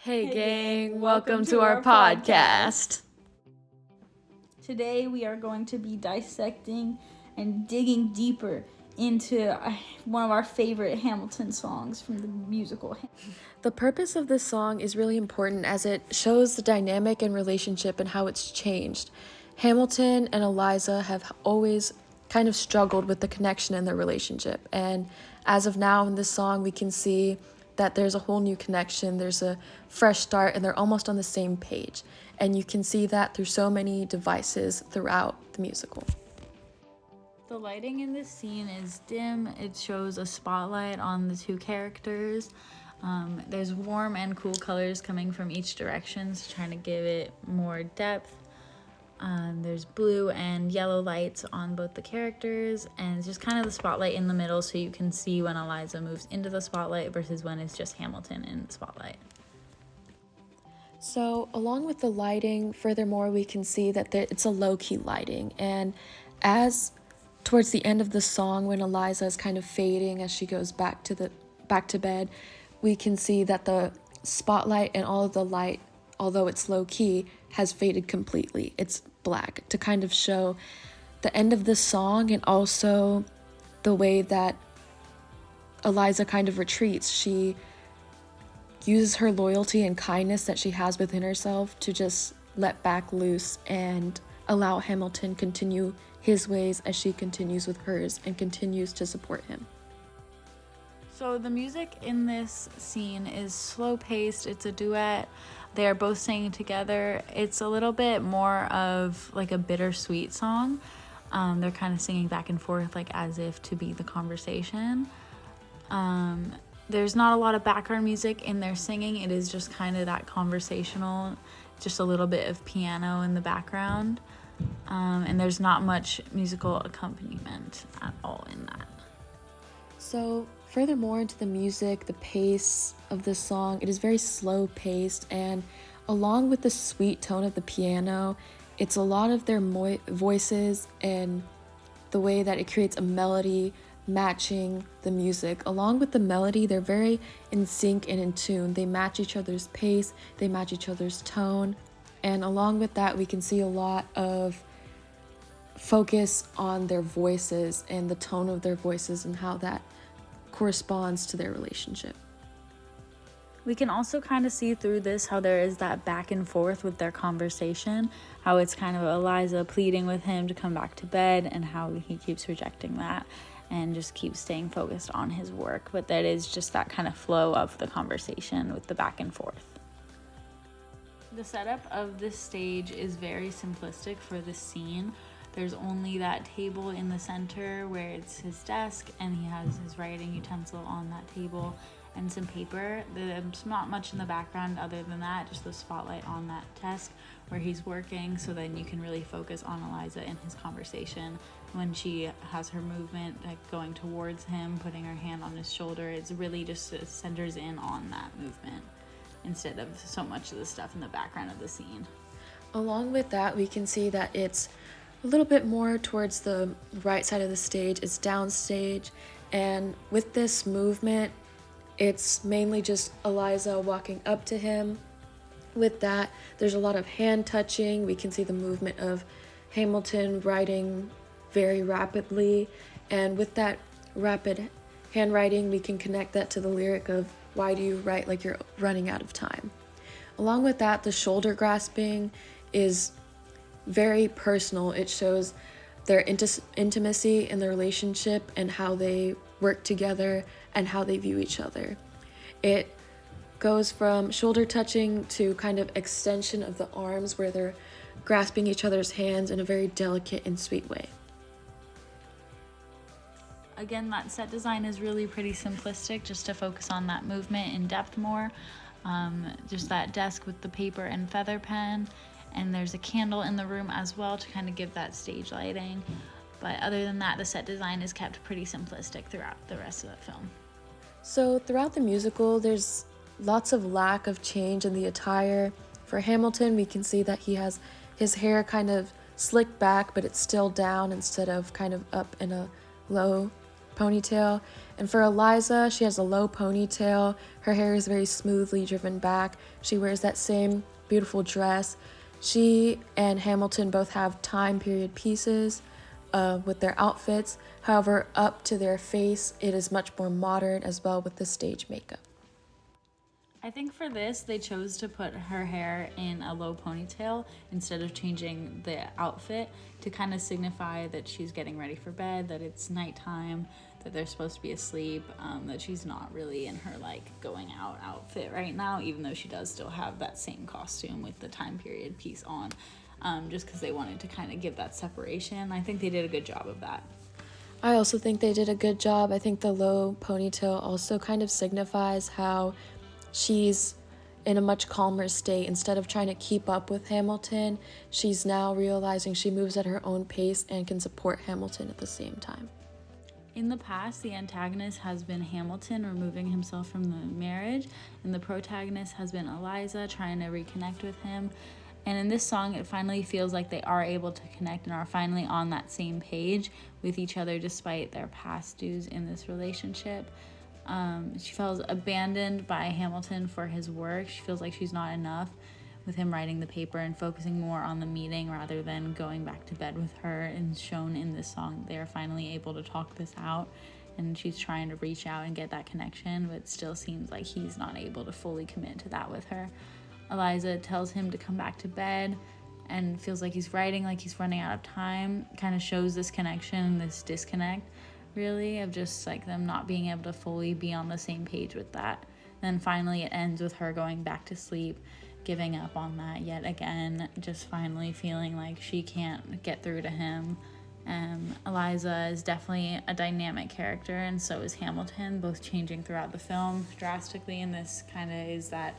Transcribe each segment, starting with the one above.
Hey gang, welcome to our podcast. Today we are going to be dissecting and digging deeper into one of our favorite Hamilton songs from the musical. The purpose of this song is really important as it shows the dynamic and relationship and how it's changed. Hamilton and Eliza have always kind of struggled with the connection in their relationship, and as of now in this song we can see that there's a whole new connection, there's a fresh start, and they're almost on the same page. And you can see that through so many devices throughout the musical. The lighting in this scene is dim. It shows a spotlight on the two characters. There's warm and cool colors coming from each direction, so trying to give it more depth. There's blue and yellow lights on both the characters, and it's just kind of the spotlight in the middle so you can see when Eliza moves into the spotlight versus when it's just Hamilton in the spotlight. So along with the lighting, furthermore, we can see that it's a low-key lighting, and as towards the end of the song when Eliza is kind of fading as she goes back to bed, we can see that the spotlight and all of the light, although it's low-key, has faded completely. It's black to kind of show the end of the song, and also the way that Eliza kind of retreats. She uses her loyalty and kindness that she has within herself to just let back loose and allow Hamilton continue his ways as she continues with hers and continues to support him. So the music in this scene is slow-paced. It's a duet. They are both singing together. It's a little bit more of like a bittersweet song. They're kind of singing back and forth like as if to be the conversation. There's not a lot of background music in their singing. It is just kind of that conversational, just a little bit of piano in the background. And there's not much musical accompaniment at all in that. So furthermore into the music, the pace of the song, it is very slow paced, and along with the sweet tone of the piano, it's a lot of their voices and the way that it creates a melody matching the music. Along with the melody, they're very in sync and in tune. They match each other's pace, they match each other's tone, and along with that we can see a lot of focus on their voices and the tone of their voices and how that corresponds to their relationship. We can also kind of see through this how there is that back and forth with their conversation, how it's kind of Eliza pleading with him to come back to bed and how he keeps rejecting that and just keeps staying focused on his work. But that is just that kind of flow of the conversation with the back and forth. The setup of this stage is very simplistic for this scene. There's only that table in the center where it's his desk, and he has his writing utensil on that table and some paper. There's not much in the background other than that, just the spotlight on that desk where he's working, so then you can really focus on Eliza and his conversation. When she has her movement, like going towards him, putting her hand on his shoulder, it's really just centers in on that movement instead of so much of the stuff in the background of the scene. Along with that, we can see that it's a little bit more towards the right side of the stage. It's downstage, and with this movement, it's mainly just Eliza walking up to him. With that, there's a lot of hand touching. We can see the movement of Hamilton writing very rapidly, and with that rapid handwriting, we can connect that to the lyric of "Why do you write like you're running out of time?" Along with that, the shoulder grasping is very personal. It shows their intimacy in the relationship and how they work together and how they view each other. It goes from shoulder touching to kind of extension of the arms where they're grasping each other's hands in a very delicate and sweet way. Again, that set design is really pretty simplistic, just to focus on that movement in depth more. Just that desk with the paper and feather pen, and there's a candle in the room as well to kind of give that stage lighting. But other than that, the set design is kept pretty simplistic throughout the rest of the film. So throughout the musical, there's lots of lack of change in the attire. For Hamilton, we can see that he has his hair kind of slicked back, but it's still down instead of kind of up in a low ponytail. And for Eliza, she has a low ponytail. Her hair is very smoothly driven back. She wears that same beautiful dress. She and Hamilton both have time period pieces with their outfits. However, up to their face, it is much more modern as well with the stage makeup. I think for this, they chose to put her hair in a low ponytail instead of changing the outfit to kind of signify that she's getting ready for bed, that it's nighttime, that they're supposed to be asleep, that she's not really in her like going out outfit right now, even though she does still have that same costume with the time period piece on, just because they wanted to kind of give that separation. I think they did a good job of that. I also think they did a good job. I think the low ponytail also kind of signifies how she's in a much calmer state. Instead of trying to keep up with Hamilton, she's now realizing she moves at her own pace and can support Hamilton at the same time. In the past, the antagonist has been Hamilton removing himself from the marriage, and the protagonist has been Eliza trying to reconnect with him. And in this song, it finally feels like they are able to connect and are finally on that same page with each other despite their past dues in this relationship. She feels abandoned by Hamilton for his work. She feels like she's not enough with him writing the paper and focusing more on the meeting rather than going back to bed with her. And shown in this song, they are finally able to talk this out, and she's trying to reach out and get that connection, but it still seems like he's not able to fully commit to that with her. Eliza tells him to come back to bed and feels like he's writing like he's running out of time. Kind of shows this connection, this disconnect really, of just like them not being able to fully be on the same page with that. Then finally it ends with her going back to sleep, giving up on that yet again, just finally feeling like she can't get through to him. Eliza is definitely a dynamic character, and so is Hamilton, both changing throughout the film drastically, and this kind of is that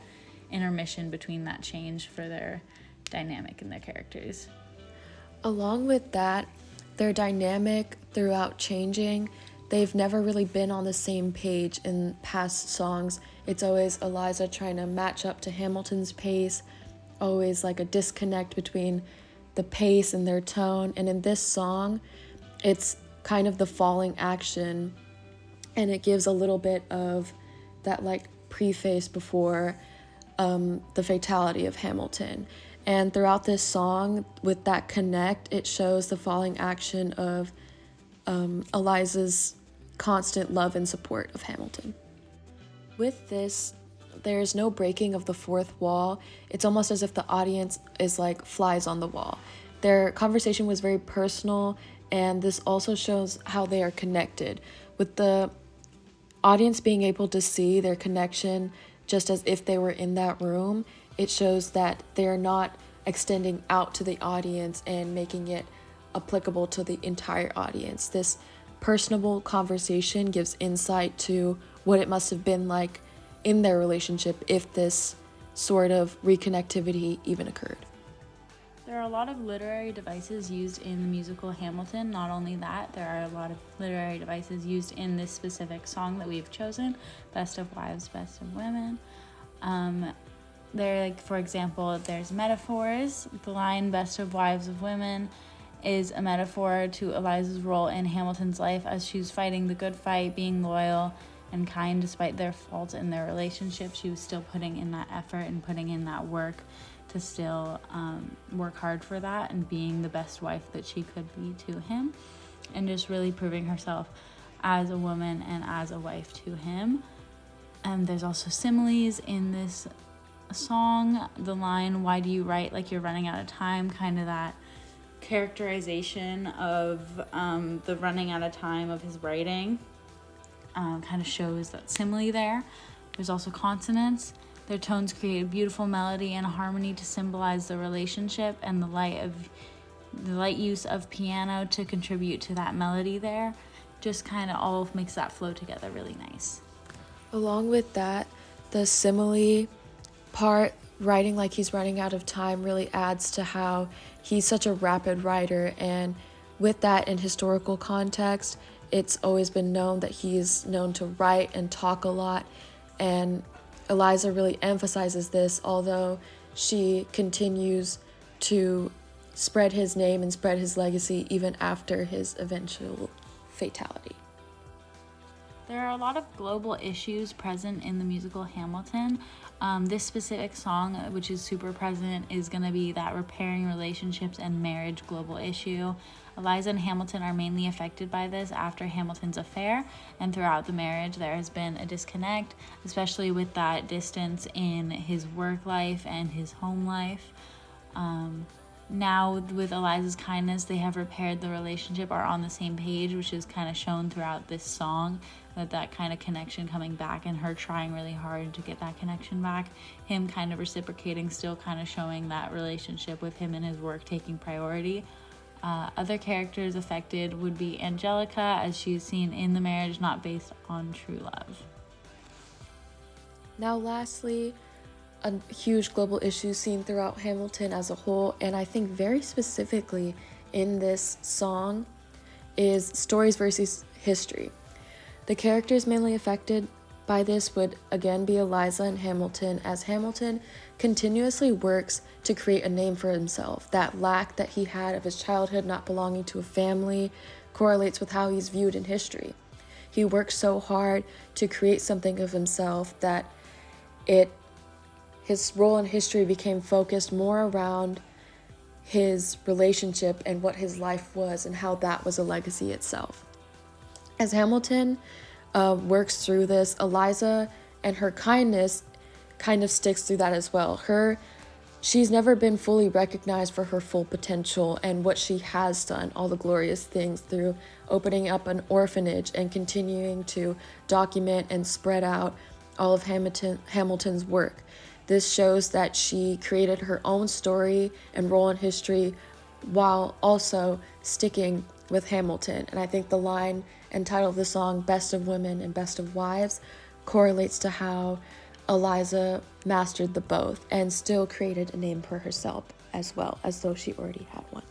intermission between that change for their dynamic and their characters. Along with that, their dynamic throughout changing, they've never really been on the same page in past songs. It's always Eliza trying to match up to Hamilton's pace, always like a disconnect between the pace and their tone. And in this song, it's kind of the falling action, and it gives a little bit of that like preface before the fatality of Hamilton. And throughout this song, with that connect, it shows the falling action of Eliza's constant love and support of Hamilton. With this, there's no breaking of the fourth wall. It's almost as if the audience is like flies on the wall. Their conversation was very personal, and this also shows how they are connected. With the audience being able to see their connection just as if they were in that room, it shows that they're not extending out to the audience and making it applicable to the entire audience. This personable conversation gives insight to what it must have been like in their relationship if this sort of reconnectivity even occurred. There are a lot of literary devices used in the musical Hamilton. Not only that, there are a lot of literary devices used in this specific song that we've chosen, Best of Wives, Best of Women. There, like, for example, there's metaphors. The line Best of Wives of Women is a metaphor to Eliza's role in Hamilton's life as she's fighting the good fight, being loyal and kind despite their faults in their relationship. She was still putting in that effort and putting in that work to still work hard for that and being the best wife that she could be to him, and just really proving herself as a woman and as a wife to him. And there's also similes in this song. The line, "Why do you write like you're running out of time?" kind of that characterization of the running out of time of his writing kind of shows that simile there. There's also consonants. Their tones create a beautiful melody and harmony to symbolize the relationship, and the light use of piano to contribute to that melody there. Just kind of all makes that flow together really nice. Along with that, the simile part, writing like he's running out of time, really adds to how he's such a rapid writer. And with that, in historical context, it's always been known that he's known to write and talk a lot. And Eliza really emphasizes this, although she continues to spread his name and spread his legacy even after his eventual fatality. There are a lot of global issues present in the musical Hamilton. This specific song, which is super present, is going to be that repairing relationships and marriage global issue. Eliza and Hamilton are mainly affected by this after Hamilton's affair, and throughout the marriage there has been a disconnect, especially with that distance in his work life and his home life. Now with Eliza's kindness, they have repaired the relationship, are on the same page, which is kind of shown throughout this song, that kind of connection coming back and her trying really hard to get that connection back, him kind of reciprocating, still kind of showing that relationship with him and his work taking priority. Other characters affected would be Angelica, as she is seen in the marriage not based on true love. Now lastly, a huge global issue seen throughout Hamilton as a whole, and I think very specifically in this song, is stories versus history. The characters mainly affected by this would again be Eliza and Hamilton, as Hamilton continuously works to create a name for himself. That lack that he had of his childhood not belonging to a family correlates with how he's viewed in history. He works so hard to create something of himself that his role in history became focused more around his relationship and what his life was and how that was a legacy itself. As Hamilton works through this, Eliza and her kindness kind of sticks through that as well. She's never been fully recognized for her full potential and what she has done, all the glorious things through opening up an orphanage and continuing to document and spread out all of Hamilton's work. This shows that she created her own story and role in history while also sticking with Hamilton. And I think the line and title of the song, Best of Women and Best of Wives, correlates to how Eliza mastered the both and still created a name for herself as well, as though she already had one.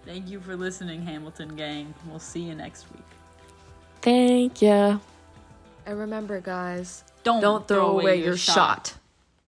Thank you for listening, Hamilton gang. We'll see you next week. Thank ya. And remember, guys, don't throw away your shot.